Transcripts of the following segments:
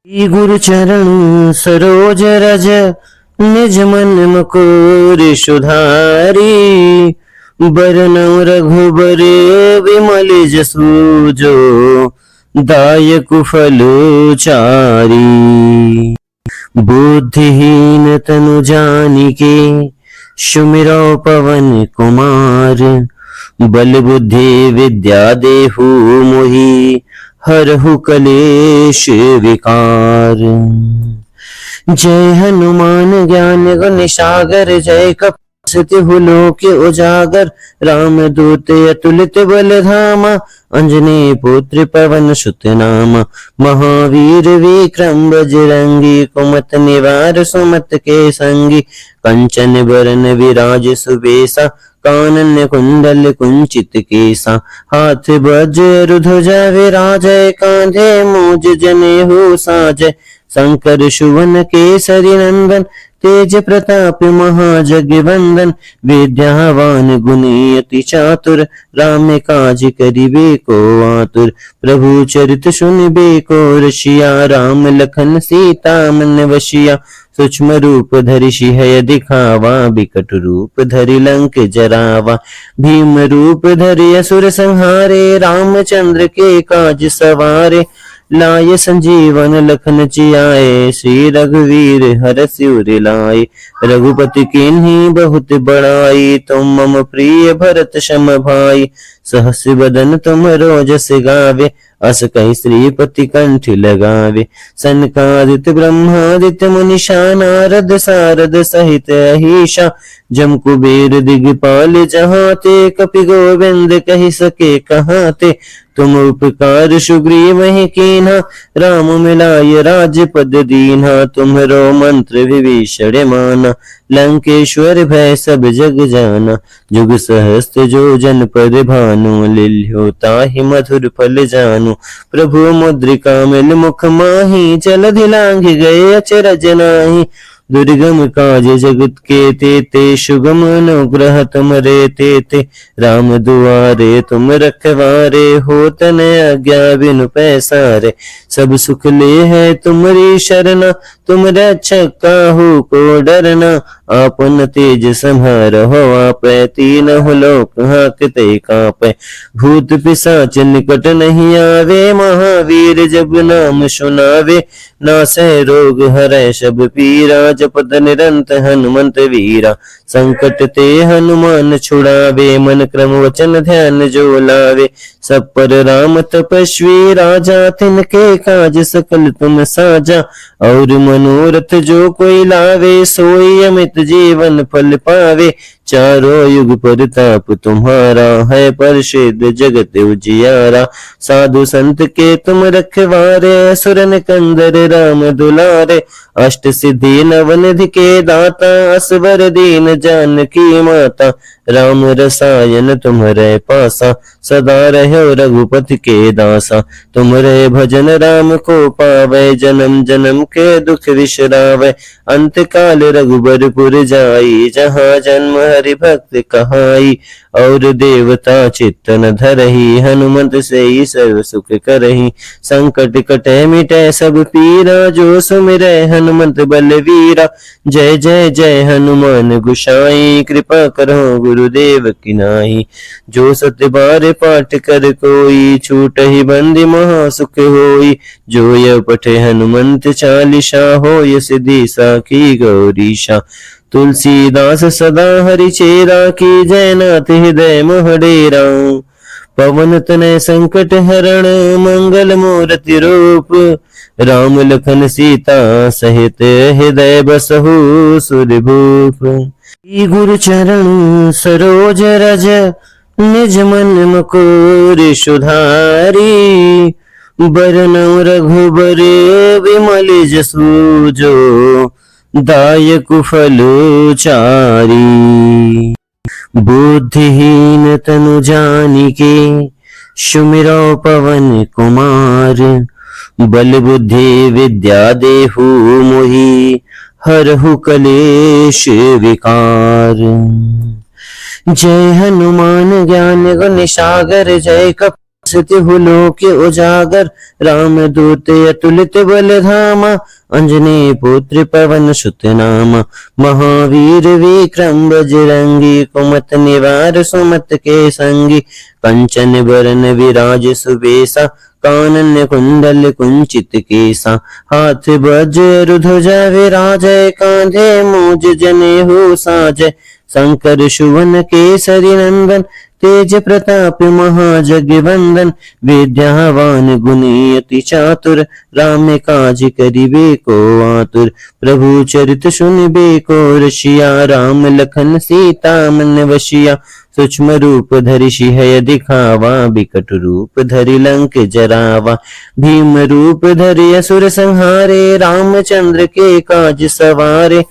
श्री गुरु चरण सरोज रज निज मन मुकुर सुधारी बरनउँ रघुबर विमल जसु जो दायक फल चारी। बुद्धिहीन तनु जानिके सुमिरौ पवन कुमार बल बुद्धि विद्या देहु मोहि हरहु कलेश विकार। जय हनुमान ज्ञान गुण सागर जय कपि लोक उजागर राम दूत अतुलित बल धामा अंजनी पुत्र पवन सुत नामा। महावीर विक्रम बजरंगी कुमत निवार सुमत के संगी कंचन बरन विराज सुबेसा कानन कुंडल कुंचित केसा। हाथ वज्र ध्वजा विराजय कांधे मूज जनेऊ साजय शंकर सुवन केसरी नंदन तेज प्रताप महाजगवंदन। विद्यावान गुणी अति चातुर राम काज करिबे को आतुर। प्रभु चरित सुनिबे को रसिया राम लखन सीता मन वसिया। सूक्ष्म रूप धरि सिंह दिखावा बिकट रूप धरि लंक जरावा। भीम रूप धरि असुर संहारे रामचंद्र के काज सवारे। लाय संजीवन लखन जियाए श्री रघुवीर हरष उर लाए। रघुपति कीन्ही बहुत बड़ाई तुम मम प्रिय भरत सम भाई। सहस बदन तुम रोजस गावे अस कहि श्रीपति कंठ लगावे। सनकादित ब्रह्मादित्य मुनीषा नारद सारद सहित अहिषा। जम कुबेर दिगपाल जहाँ ते कपि गोविंद कहि सके कहाँ ते। तुम उपकार सुग्रीव ही कीन्हा राम मिलाय राजपद दीन्हा। तुम्हरो मंत्र विभीषण माना लंकेश्वर भय सब जग जाना। जुग सहस्त्र जो जन पर भानु लिल्यो ताहि मधुर फल जानु। प्रभु मुद्रिका मिल मुख माही जलधि लांघ गए अचरज नाही। दुर्गम काज जगत के तेते सुगम अनुग्रह तुमरे तेते। राम दुआरे तुम रखवारे होत न आज्ञा बिनु पैसारे। सब सुख ले है तुमरी शरणा तुम रक्षक काहू को डरना। आपन तेज संहारहो आपै तीनहुँ लोक हांकते कांपै। भूत पिशाच निकट नहीं आवे महावीर जब नाम सुनावे। नासै रोग हरै सब पीरा जपत निरंत हनुमंत वीरा। संकट ते हनुमान छुड़ावे मन क्रम वचन ध्यान जो लावे। सब पर राम तपस्वी राजा तिनके काज सकल तुम साजा। और मनोरथ जो कोई लावे सोई अमित जीवन फल पावे। चारों युग परताप तुम्हारा है प्रसिद्ध जगत उजियारा। साधु संत के तुम रखवारे असुरन कंदर राम दुलारे। अष्ट सिद्धि नवनिधि के दाता असवर दीन जानकी माता। राम रसायन तुम्हरे पासा सदा रहो रघुपति के दासा। तुम्हरे भजन राम को पावे जन्म जन्म के दुख विसरावे। अंत काल रघुबरपुर जाई जहाँ जन्म हरि भक्त कहाई। और देवता चित्तन धरही हनुमंत से ही सर्व सुख करही। संकट कटे मिटे सब पीरा जो सुमिरै हनुमंत बलवीरा। जय जय जय हनुमान गोसाई कृपा करो गुरुदेव की नाई। जो सत्य बार पाठ कर कोई छूटहि बंदी महा सुख होई। जो यह पठे हनुमंत चालीसा होय सिद्धि साखी गौरीशा। तुलसीदास सदा हरि चेरा की जयनाथ हृदय मोह डेरा। पवन तनय संकट हरण मंगल मूर्ति रूप। राम लखन सीता सहित हृदय बसहु सुरभूप। श्री गुरु चरण सरोज रज निज मन मुकुर सुधारी बरनउँ रघुबर विमल जसु जो दायक फल चारी। बुद्धिहीन तनु जानिके सुमिरौ पवन कुमार बल बुद्धि विद्या देहु मोहि हरहु कलेश विकार। जय हनुमान ज्ञान गुण सागर जय कपि सत्यहु लोक उजागर राम दूत अतुलित बल धामा अंजनी पुत्र पवन सुत नामा महावीर विक्रम बजरंगी कुमत निवार सुमत के संगी कंचन बरन विराज सुबेसा कानन कुंडल कुंचित केसा हाथ वज्र ध्वजा विराजय कांधे मूज जनेहु साजय शंकर सुवन केसरी नंदन तेज प्रताप महाजगवंदन विद्यावान गुणी अति चातुर राम काज करिबे को आतुर प्रभु चरित सुनिबे को रसिया राम लखन सीता मन वशिया सूक्ष्म रूप धरि सिंह दिखावा बिकट रूप धरि लंक जरावा भीम रूप धरि असुर संहारे रामचंद्र के काज सवारे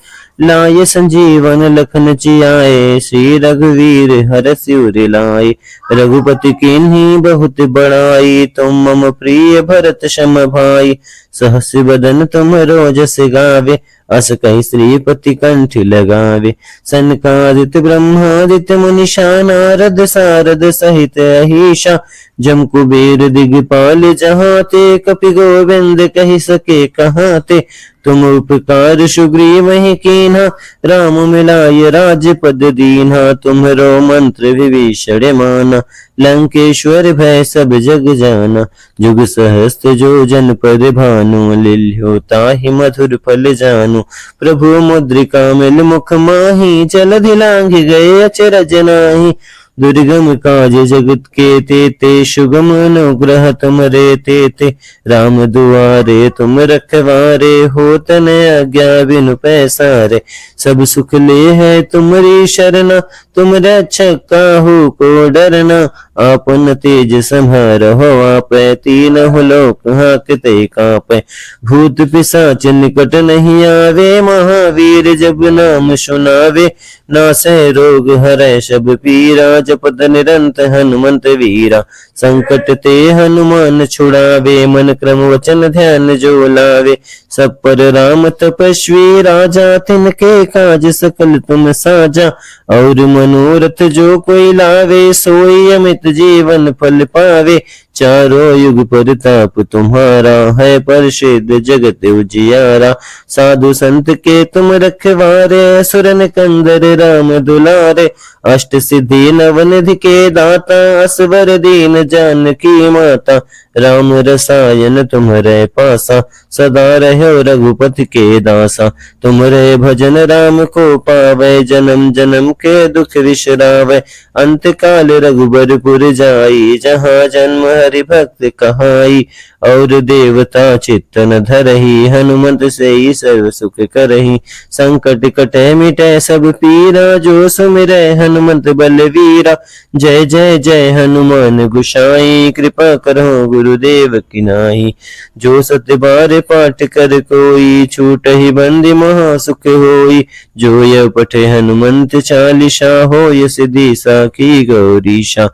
लाय संजीवन लखन जियाए श्री रघुवीर हर सिर लाए रघुपति कीन्ही बहुत बड़ाई तुम मम प्रिय भरत सम भाई सहस बदन तुम रोजस गावे अस कहि श्रीपति कंठ लगावे सनकादित ब्रह्मादित्य मुनिषा नारद सारद सहित अहिषा जम कुबेर दिगपाल जहाँ ते कपि गोविंद कहि सके कहाँ ते तुम उपकार सुग्रीव ही कीन्हा राम मिलाय राजपद दीन्हा तुम्हरो मंत्र विभीषण माना लंकेश्वर भय सब जग जाना जुग सहस्त्र जो जन पर भानु लिल्यो ताहि मधुर फल जानु प्रभु मुद्रिका मिल मुख माही जलधि लांघ गए अचरज नाही दुर्गम काज जगत के तेते सुगम अनुग्रह तुमरे तेते राम दुआरे तुम रखवारे हो तन आज्ञा बिनु पैसारे सब सुख ले है तुम्हारी शरणा तुम रक्षक काहू को डरना आपन तेज संहार हो आप तीन लोक हाकते कापे भूत पिशाच निकट नहीं आवे महावीर जब नाम सुनावे नासै रोग हरै सब पीरा जपत निरंत हनुमंत वीरा संकट ते हनुमान छुड़ावे मन क्रम वचन ध्यान जो लावे सब पर राम तपस्वी राजा तिनके काज सकल तुम साजा और मनोरथ जो कोई लावे सोई अमित जीवन फल पावे चारों युग परताप तुम्हारा है प्रसिद्ध जगत उजियारा साधु संत के तुम रखवारे सुरन कंदर राम दुलारे अष्ट सिद्धि नवनिधि के दाता असवर दीन जानकी माता राम रसायन तुम्हारे पासा सदा रहो रघुपति के दासा तुम्हारे भजन राम को पावे जन्म जन्म के दुख विश्रावे अंत काल रघुबरपुर जाई जहाँ जन्म हरि भक्त कहाई और देवता चित्तन धरही हनुमंत से ही सर्व सुख करही संकट कटे मिटे सब पीरा जो सुमिरै हनुमंत बलवीरा जय जय जय हनुमान गुसाई कृपा करो गुरुदेव की नाई जो सत्य बार पाठ कर कोई छूट ही बंदी महा सुख होई जो यह पठे हनुमंत चालीसा हो यह सिद्धि साखी गौरीशा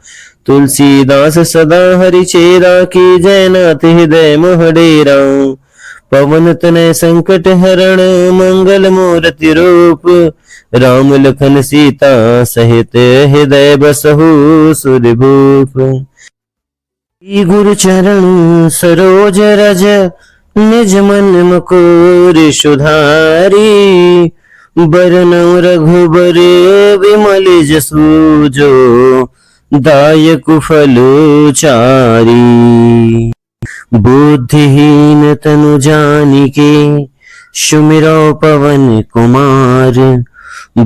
तुलसीदास सदा हरि चेरा की जयनाथ हृदय मोहडेरा पवन तनय संकट हरण मंगल मूर्ति रूप राम लखन सीता सहित हृदय बसहु सुरभूप गुरु चरण सरोज रज निज मन मुकुर सुधारी बरनौ रघुबर विमल जसु जो दायक फल चारी बुद्धिहीन तनु जानिके सुमिरो पवन कुमार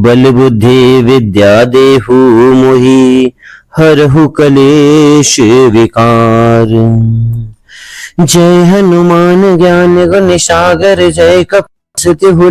बल बुद्धि विद्या देहु मोहि हरहु कलेश विकार जय हनुमान ज्ञान गुण सागर जय कपि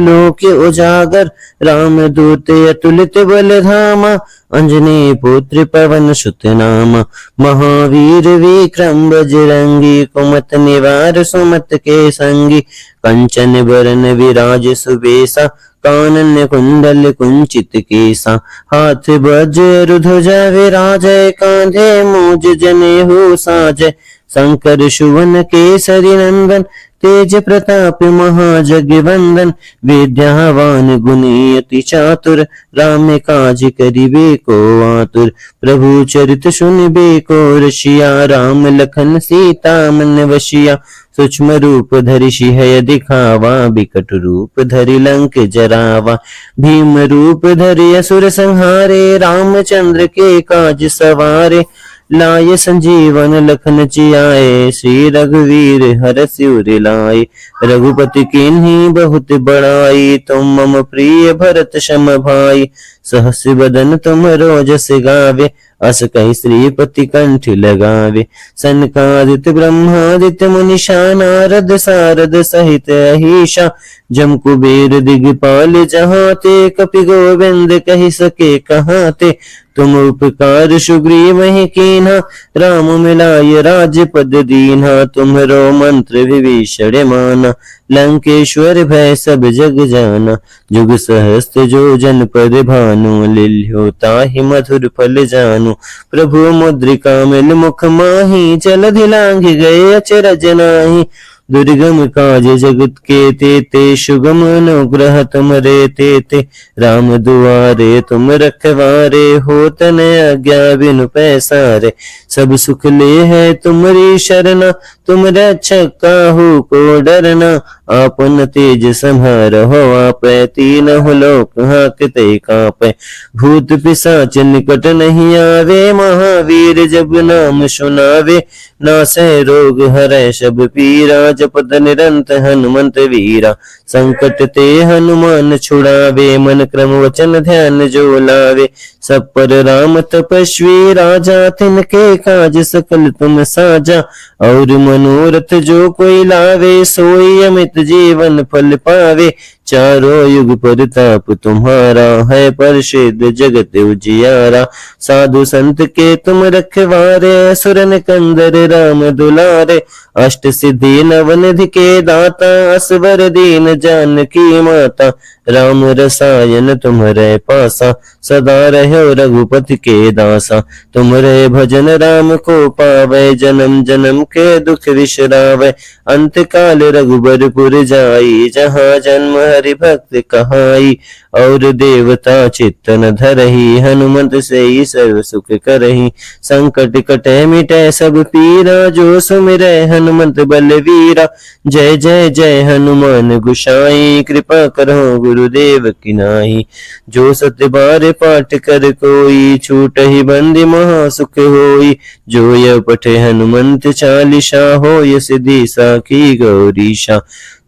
लोक उजागर राम दूत अतुलित बल धामा अंजनी पुत्र पवन सुत नामा महावीर विक्रम बजरंगी कुमत निवार सुमत के संगी कंचन बरन विराज सुबेसा कानन कुंडल कुंचित केसा हाथ वज्र ध्वजा विराजय कांधे मूज जनेहु साजय शंकर सुवन केसरी नंदन, तेज प्रताप महाजगवंदन, विद्यावान गुणी अति चातुर, राम काज करिबे को आतुर। प्रभु चरित सुनिबे को रसिया, राम लखन सीता मन वसिया। सूक्ष्म रूप धरि सिंह दिखावा, बिकट रूप धरि लंक जरावा। भीम रूप धरि असुर संहारे, रामचंद्र के काज सवारे। लाय संजीवन लखन जियाए, श्री रघुवीर हरष उर लाए। रघुपति कीन्ही बहुत बड़ाई, तुम मम प्रिय भरत सम भाई। सहस बदन तुम रोजस गावे, अस कहि श्रीपति कंठ लगावे। सनकादित्य ब्रह्मादित्य मुनीषा, नारद सारद सहित अहिषा। जम कुबेर दिगपाल जहाँ ते, कपि गोविंद कहि सके कहाँ ते। तुम उपकार सुग्रीव ही कीन्हा, राम मिलाय राजपद दीन्हा। तुम्हरो मंत्र विभीषण माना, लंकेश्वर भय सब जग जाना। जुग सहस्त्र जो जन पर भानु, लिल्यो ताहि मधुर फल जानु। प्रभु मुद्रिका मिल मुख माही, जलधि लांघ गए अचरज नाही। दुर्गम काज जगत के तेते, सुगम अनुग्रह तुमरे तेते। राम दुआरे तुम रखवारे, होत न आज्ञा बिनु पैसारे। सब सुख ले है तुमरी शरणा, तुम रक्षक काहू को डरना। आपन तेज संहारहो, आपै तीनहुँ लोक हांकते कांपै। भूत पिशाच निकट नहीं आवे, महावीर जब नाम सुनावे। नासै रोग हरै सब पीरा, जपत निरंत हनुमंत वीरा। संकट ते हनुमान छुड़ावे, मन क्रम वचन ध्यान जो लावे। सब पर राम तपस्वी राजा, तिनके काज सकल तुम साजा। और मनोरथ जो कोई लावे, सोई अमित जीवन फल पावे। चारों युग परताप तुम्हारा, है प्रसिद्ध जगत उजियारा। साधु संत के तुम रखवारे, असुर निकंदर राम दुलारे। अष्ट सिद्धि नवनिधि के दाता, असवर दीन जानकी माता। राम रसायन तुम्हरे पासा, सदा रहो रघुपति के दासा। तुम्हरे भजन राम को पावे, जन्म जन्म के दुख विसरावे। अंत काल रघुबरपुर जाई, जहाँ जन्म हरि भक्त कहाई। और देवता चित्तन धरही, हनुमंत से ही सर्व सुख करही। संकट कटे मिटे सब पीरा, जो सुमिरै हनुमंत बलवीरा। जय जय जय हनुमान गोसाई, कृपा करो गुरुदेव की नाई। जो सत्य बार पाठ कर कोई, छूटहि बंदी महा सुख होई। जो यह पठे हनुमंत चालीसा, होय सिद्धि साखी गौरीशा।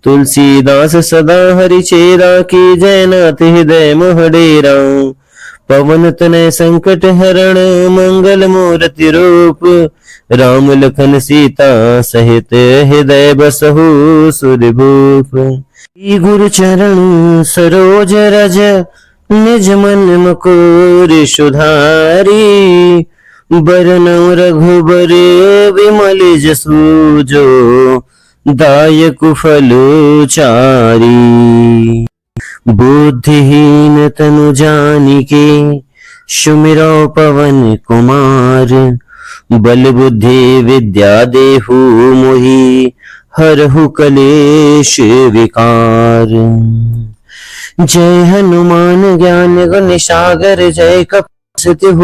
तुलसीदास सदा हरि चेरा, की जयनाथ हृदय मोह डेरा। पवन तनय संकट हरण, मंगल मूर्ति रूप। राम लखन सीता सहित, हृदय बसहु सुरभूप। गुरु चरण सरोज रज, निज मन मुकुर सुधारी। बरनउँ रघुबर विमल जसु, जो दायक फल चारी। बुद्धिहीन तनु जानिके, सुमिरौ पवन कुमार। बल बुद्धि विद्या देहु मोहि, हरहु कलेश विकार। जय हनुमान ज्ञान गुण सागर, जय कपि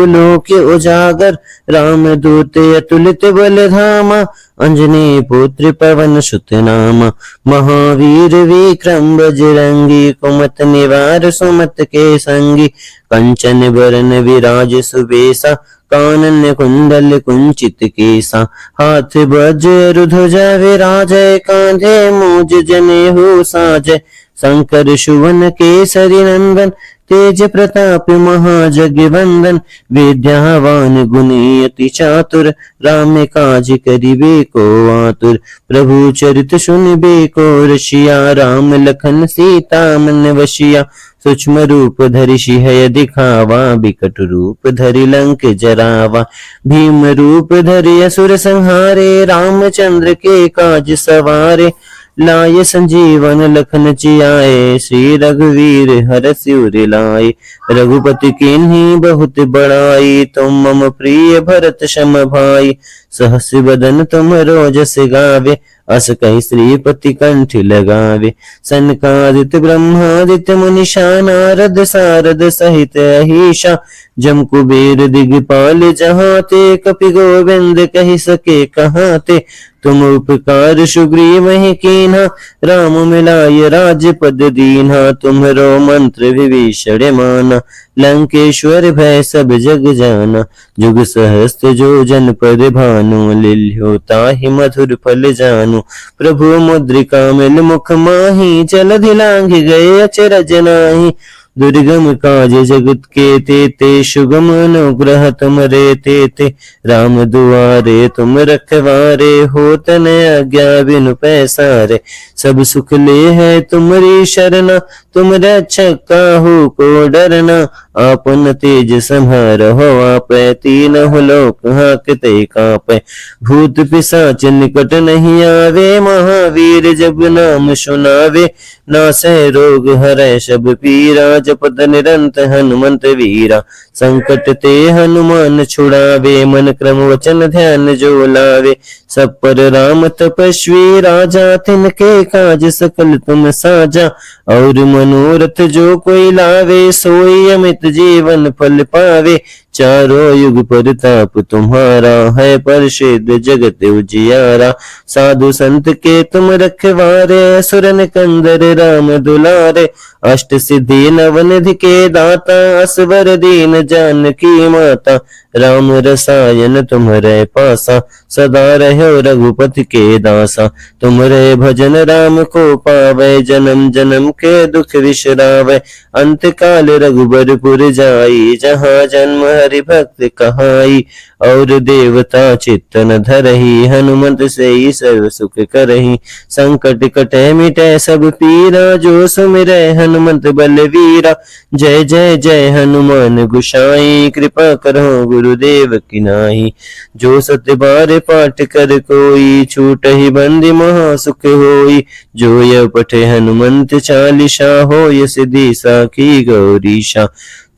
लोक उजागर। राम दूत अतुलित बल धामा, अंजनी पुत्र पवन सुत नामा। महावीर विक्रम बजरंगी, कुमत निवार सुमत के संगी। कंचन बरन विराज सुबेसा, कानन कुंडल कुंचित केसा। हाथ वज्र ध्वजा विराजय, कांधे मूज जनेऊ साजय। शंकर सुवन केसरी नंदन, तेज प्रताप महाजगवंदन। विद्यावान गुणी अति चातुर, राम काज करिबे को आतुर। प्रभु चरित सुनिबे को रसिया, राम लखन सीता मन वसिया। सूक्ष्म रूप धरि सिंह दिखावा, बिकट रूप धरि लंक जरावा। भीम रूप धरि असुर संहारे, रामचंद्र के काज सवारे। लाय संजीवन लखन जियाए, श्री रघुवीर हरष उर लाए। रघुपति कीन्ही बहुत बड़ाई, तुम मम प्रिय भरत सम भाई। सहस बदन तुम रोजस गावे, अस कहि श्रीपति कंठ लगावे। सनकादित्य ब्रह्मादित्य मुनीषा, नारद सारद सहित अहिषा। जम कुबेर दिगपाल जहाँ ते, कपि गोविंद कहि सके कहाँ ते। तुम उपकार सुग्रीव ही कीन्हा, राम मिलाय राजपद दीन्हा। तुम्हरो मंत्र विभीषण माना, लंकेश्वर भय सब जग जाना। जुग सहस्त्र जो जन पर भानु, लिल्यो ताहि मधुर फल जानु। प्रभु मुद्रिका मिल मुख माही, जलधि लांघ गए अचरज नाही। दुर्गम काज जगत के तेते, सुगम अनुग्रह तुमरे तेते। राम दुआरे तुम रखवारे, होत न आज्ञा बिनु पैसारे। सब सुख ले है तुम्हारी शरणा, तुम रक्षक काहू को डरना। आपन तेज संहारहो आपै, तीनहुँ लोक हांकते कांपै। भूत पिशाच निकट नहीं आवे, महावीर जब नाम सुनावे। नासै रोग हरै सब पीरा, जपत निरंत हनुमंत वीरा। संकट ते हनुमान छुड़ावे, मन क्रम वचन ध्यान जो लावे। सब पर राम तपस्वी राजा, तिनके काज सकल तुम साजा। और मनोरथ जो कोई लावे, सोई अमित जीवन फल पावे। चारों युग परताप तुम्हारा, है प्रसिद्ध जगत उजियारा। साधु संत के तुम रखवारे, असुर निकंदर राम दुलारे। अष्ट सिद्धि नवनिधि के दाता, असवर दीन जानकी माता। राम रसायन तुम्हारे पासा, सदा रहो रघुपति के दासा। तुम्हारे भजन राम को पावे, जन्म जन्म के दुख विश्रावे। अंत काल रघुबरपुर जाई, जहाँ जन्म हरि भक्त कहाई। और देवता चित्तन धरही, हनुमंत से ही सर्व सुख करही। संकट कटे मिटे सब पीरा, जो सुमिरै हनुमंत बलवीरा। जय जय जय हनुमान गोसाई, कृपा करो गुरुदेव की नाई। जो सत्य बार पाठ कर कोई, छूटहि बंदी महा सुख होई। जो यह पठे हनुमंत चालीसा, होय सिद्धि साखी गौरीशा।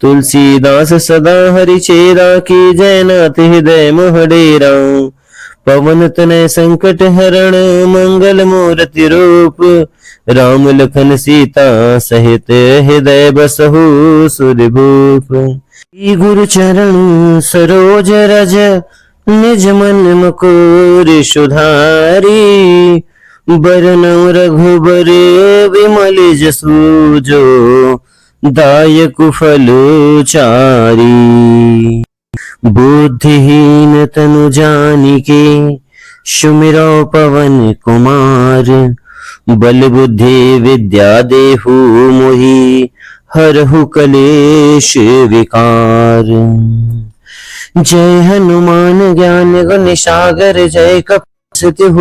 तुलसीदास सदा हरि चेरा, की जयनाथ हृदय मोह डेरा। पवन तनय संकट हरण, मंगल मूर्ति रूप। राम लखन सीता सहित, हृदय बसहु सुरभूप। गुरु चरण सरोज रज, निज मन मुकुर सुधारी। बरनउँ रघुबर विमल जसु, जो दायक फल चारी। बुद्धिहीन तनु जानिके, सुमिरौ पवन कुमार। बल बुद्धि विद्या देहु मोहि, हरहु कलेश विकार। जय हनुमान ज्ञान गुण सागर, जय कपि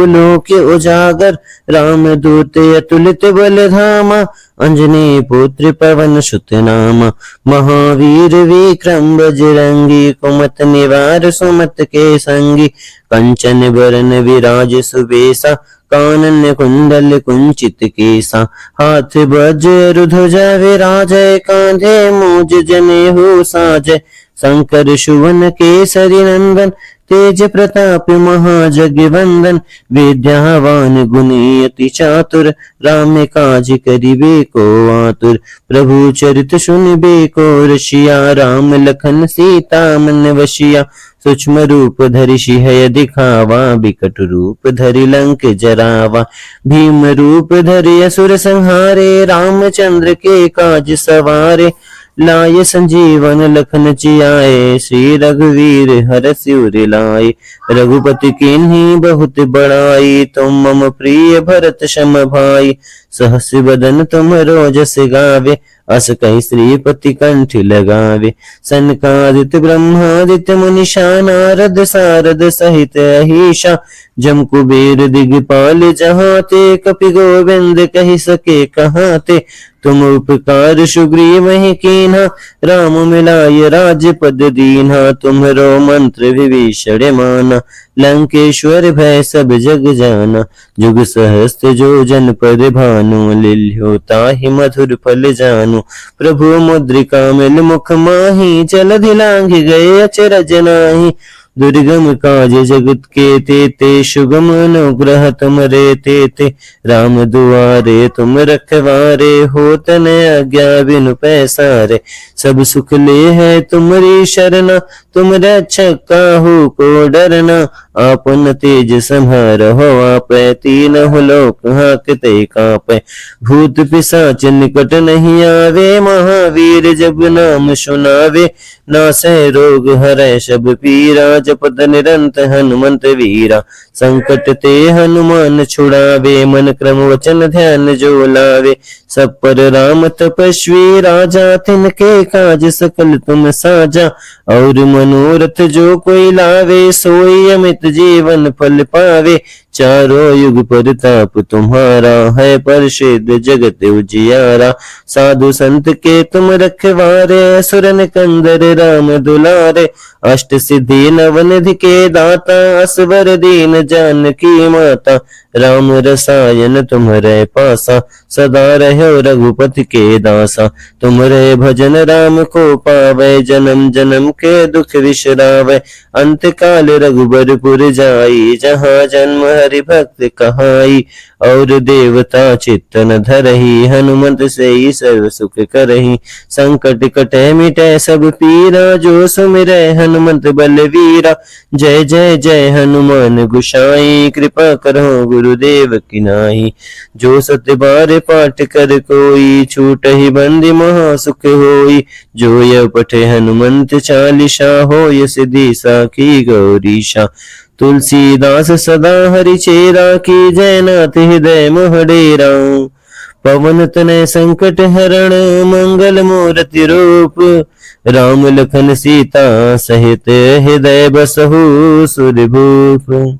लोक उजागर। राम दूत अतुलित बल धामा, अंजनी पुत्र पवन सुत नामा। महावीर विक्रम बजरंगी, कुमत निवार सुमत के संगी। कंचन बरन विराज सुबेसा, कानन कुंडल कुंचित केसा। हाथ वज्र ध्वजा विराजय, कांधे मूज जनेऊ साजय। शंकर सुवन केसरी नंदन, तेज प्रताप महाजगवंदन। विद्यावान गुणी अति चातुर, राम काज करिबे को आतुर। प्रभु चरित सुनिबे को रसिया, राम लखन सीता मन वसिया। सूक्ष्म रूप धरि सिंह दिखावा, बिकट रूप धरि लंक जरावा। भीम रूप धरि असुर संहारे, रामचंद्र के काज सवारे। लाय संजीवन लखन जियाए, श्री रघुवीर हरष उर लाए। रघुपति कीन्ही बहुत बड़ाई, तुम मम प्रिय भरत सम भाई। सहस बदन तुम रोजस गावे, अस कहि श्रीपति कंठ लगावे। सनकादित्य ब्रह्मादित्य मुनीषा, नारद सारद सहित अहिषा। जम कुबेर दिगपाल जहाँ ते, कपि गोविंद कहि सके कहाँ ते। तुम उपकार सुग्रीव ही कीन्हा, राम मिलाय राजपद दीन्हा। तुम्हरो मंत्र विभीषण माना, लंकेश्वर भय सब जग जाना। जुग सहस्त्र जो जन पर भानु, लिल्यो ताहि मधुर फल जानु। प्रभु मुद्रिका मिल मुख माहि, जलधि लांघ गए अचरज नाही। दुर्गम काज जगत के तेते, सुगम अनुग्रह तुमरे तेते। राम दुआरे तुम रखवारे, होत न आज्ञा बिनु पैसारे। सब सुख ले है तुमरी शरणा, तुम रक्षक काहू को डरना। आपन तेज संहारहो, आपै तीनहुँ लोक हांकते कांपै। भूत पिशाच निकट नहीं आवे, महावीर जब नाम सुनावे। नासै रोग हरै सब पीरा, जपत निरंत हनुमंत वीरा। संकट ते हनुमान छुड़ावे, मन क्रम वचन ध्यान जो लावे। सब पर राम तपस्वी राजा, तिनके काज सकल तुम साजा। और मनोरथ जो कोई लावे, सोई अमित जीवन फल पावे। चारों युग परताप तुम्हारा, है प्रसिद्ध जगत उजियारा। साधु संत के तुम रखवारे, असुर निकंदर राम दुलारे। अष्ट सिद्धि नवनिधि के दाता, असवर दीन जानकी माता। राम रसायन तुम्हारे पासा, सदा रहो रघुपति के दासा। तुम्हारे भजन राम को पावे, जन्म जन्म के दुख विसरावे। अंत काल रघुबरपुर जाई, जहाँ जन्म हरि भक्त कहाई। और देवता चित्तन धरही, हनुमंत से ही सर्व सुख करही। संकट कटे मिटे सब पीरा, जो सुमिरै हनुमंत बलवीरा। जय जय जय हनुमान गोसाई, कृपा करो गुरुदेव की नाई। जो सत्य बार पाठ कर कोई, छूटहि बंदी महा सुख होई। जो यह पठे हनुमंत चालीसा, होय सिद्धि साखी गौरीशा। तुलसीदास सदा हरि चेरा, की जयनाथ हृदय मोह डेरा। पवन तनय संकट हरण, मंगल मूर्ति रूप। राम लखन सीता सहित, हृदय बसहु सुरभूप।